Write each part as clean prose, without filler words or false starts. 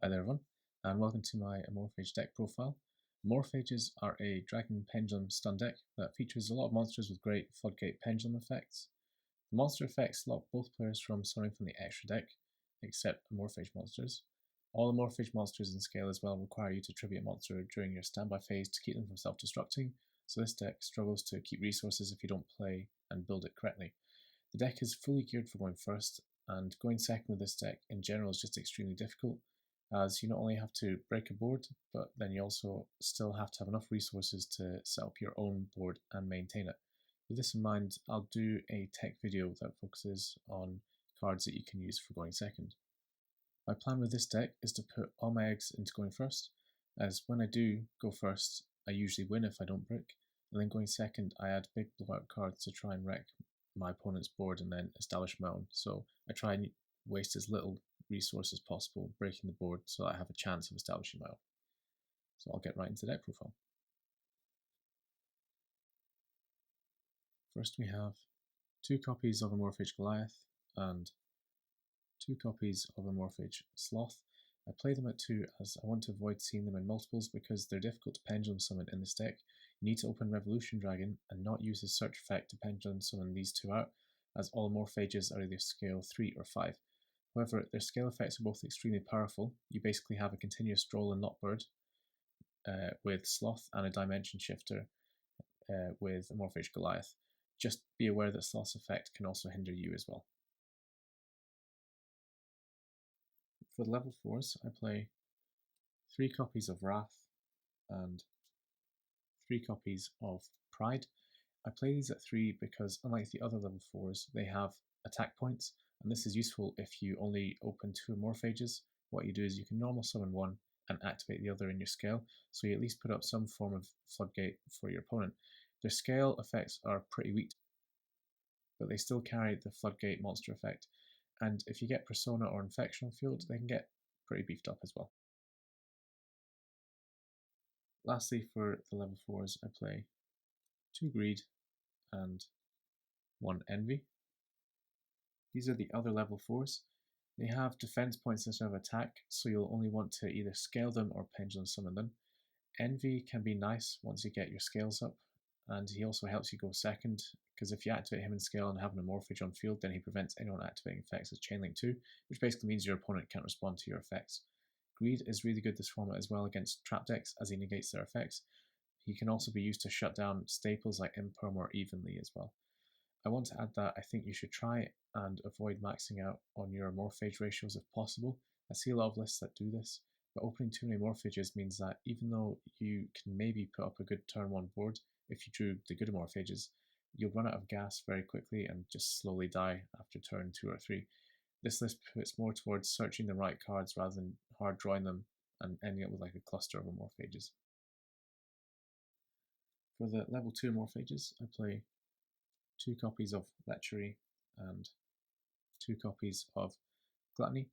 there everyone, and welcome to my Amorphage deck profile. Amorphages are a Dragon Pendulum stun deck that features a lot of monsters with great Floodgate Pendulum effects. The monster effects lock both players from summoning from the extra deck, except Amorphage monsters. All Amorphage monsters in scale as well require you to tribute a monster during your standby phase to keep them from self-destructing, so this deck struggles to keep resources if you don't play and build it correctly. The deck is fully geared for going first, and going second with this deck in general is just extremely difficult, as you not only have to break a board, but then you also still have to have enough resources to set up your own board and maintain it. With this in mind, I'll do a tech video that focuses on cards that you can use for going second. My plan with this deck is to put all my eggs into going first, as when I do go first, I usually win if I don't brick, and then going second, I add big blowout cards to try and wreck my opponent's board and then establish my own. So I try and waste as little resource as possible breaking the board so that I have a chance of establishing my own. So I'll get right into the deck profile. First we have 2 copies of Amorphage Goliath and 2 copies of Amorphage Sloth. I play them at 2 as I want to avoid seeing them in multiples because they're difficult to pendulum summon in this deck. You need to open Revolution Dragon and not use the search effect to pendulum summon these 2 out, as all Amorphages are either scale 3 or 5. However, their scale effects are both extremely powerful. You basically have a continuous stroll and Knotbird with Sloth and a Dimension Shifter with Amorphage Goliath. Just be aware that Sloth's effect can also hinder you as well. For the level 4s, I play 3 copies of Wrath and 3 copies of Pride. I play these at 3 because, unlike the other level 4s, they have attack points, and this is useful if you only open 2 Amorphages. What you do is you can normal summon one and activate the other in your scale, so you at least put up some form of floodgate for your opponent. Their scale effects are pretty weak, but they still carry the floodgate monster effect, and if you get Persona or Infection on field, they can get pretty beefed up as well. Lastly, for the level 4s, I play 2 Greed and 1 Envy. These are the other level 4s. They have defense points instead of attack, so you'll only want to either scale them or pendulum summon them. Envy can be nice once you get your scales up, and he also helps you go second, because if you activate him in scale and have an Amorphage on field, then he prevents anyone activating effects as Chainlink 2, which basically means your opponent can't respond to your effects. Greed is really good this format as well against trap decks, as he negates their effects. He can also be used to shut down staples like Imperm or Evenly as well. I want to add that I think you should try and avoid maxing out on your Amorphage ratios if possible. I see a lot of lists that do this, but opening too many Amorphages means that even though you can maybe put up a good turn 1 board if you drew the good Amorphages, you'll run out of gas very quickly and just slowly die after turn 2 or 3. This list puts more towards searching the right cards rather than hard drawing them and ending up with like a cluster of Amorphages. For the level 2 Amorphages, I play 2 copies of Lechery and 2 copies of Gluttony.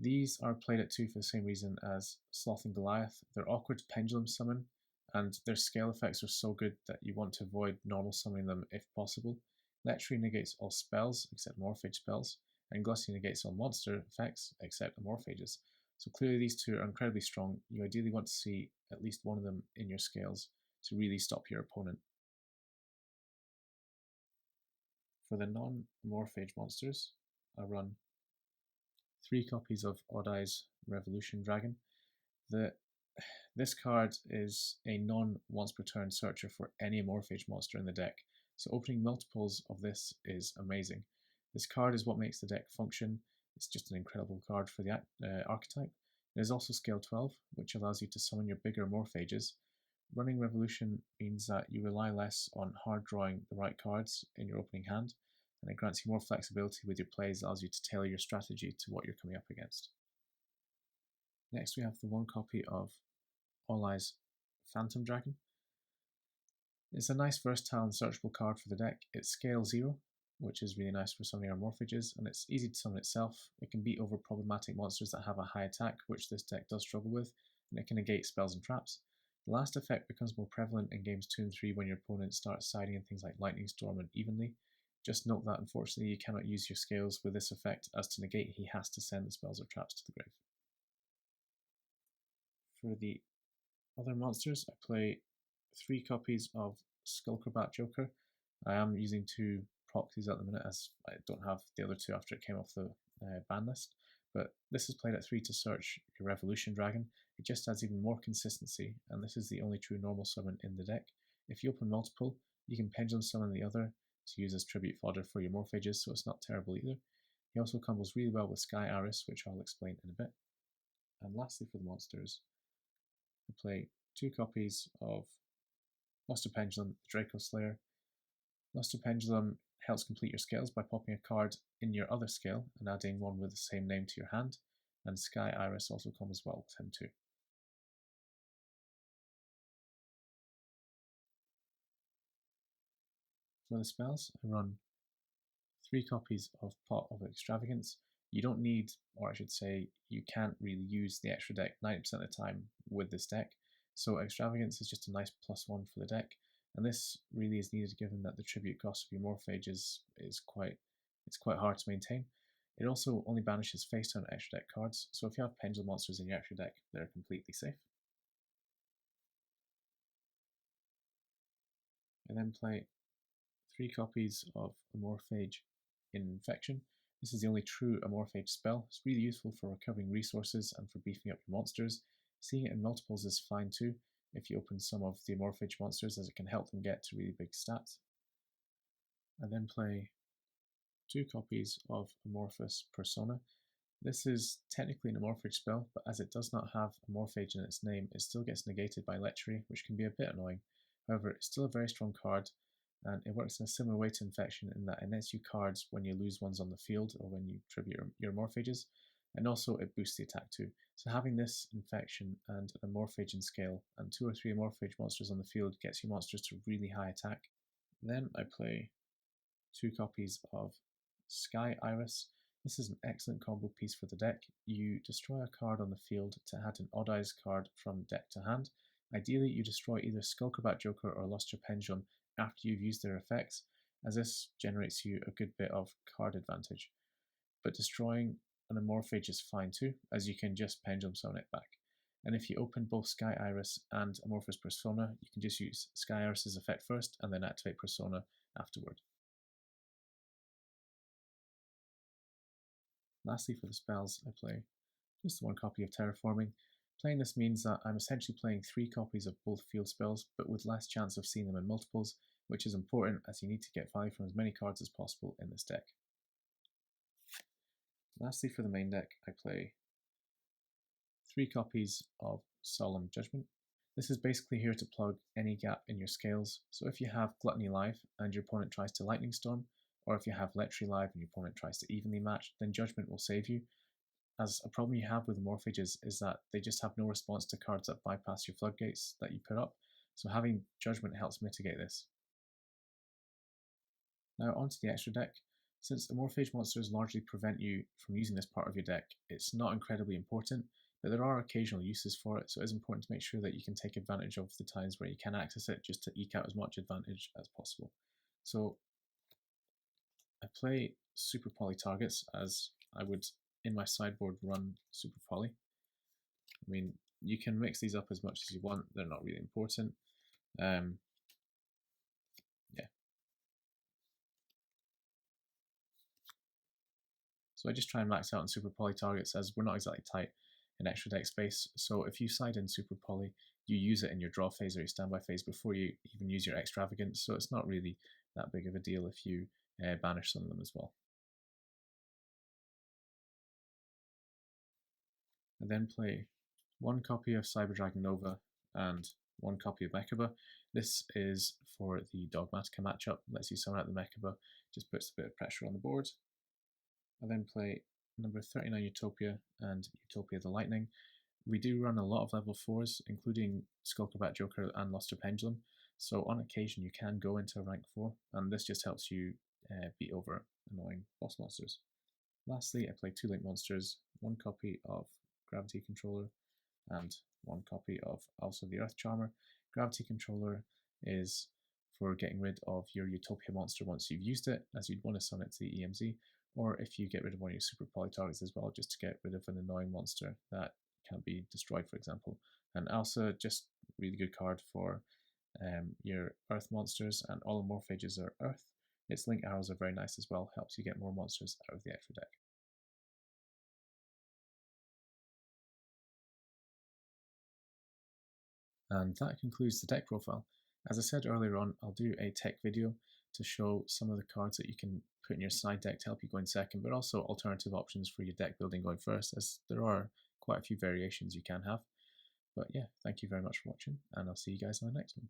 These are played at 2 for the same reason as Sloth and Goliath. They're awkward to pendulum summon, and their scale effects are so good that you want to avoid normal summoning them if possible. Lechery negates all spells except Amorphage spells, and Gluttony negates all monster effects except Amorphages. So clearly these 2 are incredibly strong. You ideally want to see at least one of them in your scales to really stop your opponent. For the non-Amorphage monsters, I run 3 copies of Odd Eyes Revolution Dragon. This card is a non-once per turn searcher for any Amorphage monster in the deck, so opening multiples of this is amazing. This card is what makes the deck function. It's just an incredible card for the archetype. It is also scale 12, which allows you to summon your bigger Amorphages. Running Revolution means that you rely less on hard drawing the right cards in your opening hand, and it grants you more flexibility with your plays, allows you to tailor your strategy to what you're coming up against. Next we have the 1 copy of All Eyes Phantom Dragon. It's a nice versatile and searchable card for the deck. It's scale 0, which is really nice for summoning Amorphages, and it's easy to summon itself. It can beat over problematic monsters that have a high attack, which this deck does struggle with, and it can negate spells and traps. The last effect becomes more prevalent in games 2 and 3 when your opponent starts siding in things like Lightning Storm and Evenly. Just note that unfortunately you cannot use your scales with this effect, as to negate he has to send the spells or traps to the grave. For the other monsters, I play 3 copies of Skullcrobat Joker. I am using 2 proxies at the minute as I don't have the other 2 after it came off the ban list. But this is played at 3 to search your Revolution Dragon. It just adds even more consistency, and this is the only true normal summon in the deck. If you open multiple, you can pendulum summon the other to use as tribute fodder for your Morphages, so it's not terrible either. He also combos really well with Sky Iris, which I'll explain in a bit. And lastly for the monsters, I play 2 copies of Luster Pendulum, Draco Slayer. Luster Pendulum helps complete your scales by popping a card in your other scale and adding one with the same name to your hand, and Sky Iris also comes well with him too. For the spells, I run 3 copies of Pot of Extravagance. You don't need, or I should say, you can't really use the extra deck 90% of the time with this deck, so Extravagance is just a nice +1 for the deck, and this really is needed given that the tribute cost of your Morphage is quite hard to maintain. It also only banishes face turn extra deck cards, so if you have Pendulum monsters in your extra deck, they're completely safe. I then play 3 copies of Amorphage Infection. This is the only true Amorphage spell. It's really useful for recovering resources and for beefing up your monsters. Seeing it in multiples is fine too if you open some of the Amorphage monsters, as it can help them get to really big stats. I then play 2 copies of Amorphous Persona. This is technically an Amorphage spell, but as it does not have Amorphage in its name, it still gets negated by Lechery, which can be a bit annoying. However, it's still a very strong card, and it works in a similar way to Infection in that it nets you cards when you lose ones on the field or when you tribute your Morphages, and also it boosts the attack too. So having this Infection and an Amorphage in scale and 2 or 3 Amorphage monsters on the field gets you monsters to really high attack. Then I play 2 copies of Sky Iris. This is an excellent combo piece for the deck. You destroy a card on the field to add an Odd Eyes card from deck to hand. Ideally, you destroy either Skullcrobat Joker or Luster Pendulum after you've used their effects, as this generates you a good bit of card advantage. But destroying an Amorphage is fine too, as you can just Pendulum summon it back. And if you open both Sky Iris and Amorphous Persona, you can just use Sky Iris's effect first and then activate Persona afterward. Lastly, for the spells, I play just 1 copy of Terraforming. Playing this means that I'm essentially playing 3 copies of both field spells, but with less chance of seeing them in multiples, which is important as you need to get value from as many cards as possible in this deck. Lastly, for the main deck, I play 3 copies of Solemn Judgment. This is basically here to plug any gap in your scales, so if you have Gluttony Live and your opponent tries to Lightning Storm, or if you have Lechery Live and your opponent tries to evenly match, then Judgment will save you. As a problem you have with Morphages is that they just have no response to cards that bypass your floodgates that you put up, so having Judgment helps mitigate this. Now onto the extra deck. Since the Morphage monsters largely prevent you from using this part of your deck, it's not incredibly important, but there are occasional uses for it, so it's important to make sure that you can take advantage of the times where you can access it just to eke out as much advantage as possible. So I play Super Poly targets as I would in my sideboard run Super Poly. I mean, you can mix these up as much as you want, they're not really important. Yeah. So I just try and max out on Super Poly targets as we're not exactly tight in extra deck space. So if you side in Super Poly, you use it in your draw phase or your standby phase before you even use your Extravagance, so it's not really that big of a deal if you banish some of them as well. I then play 1 copy of Cyber Dragon Nova and 1 copy of Mechaba. This is for the Dogmatica matchup, lets you summon out the Mechaba, just puts a bit of pressure on the board. I then play number 39 Utopia and Utopia the Lightning. We do run a lot of level 4s, including Skullcrobat Joker and Luster Pendulum, so on occasion you can go into rank 4, and this just helps you beat over annoying boss monsters. Lastly, I play 2 Link monsters, 1 copy of Gravity Controller and 1 copy of also the Earth Charmer. Gravity Controller is for getting rid of your Utopia monster once you've used it, as you'd want to summon it to the EMZ, or if you get rid of one of your Super Poly targets as well, just to get rid of an annoying monster that can't be destroyed, for example. And also just really good card for your earth monsters, and all Amorphages are earth. Its link arrows are very nice as well, helps you get more monsters out of the extra deck. And that concludes the deck profile. As I said earlier on, I'll do a tech video to show some of the cards that you can put in your side deck to help you go in second, but also alternative options for your deck building going first, as there are quite a few variations you can have. But yeah, thank you very much for watching, and I'll see you guys on the next one.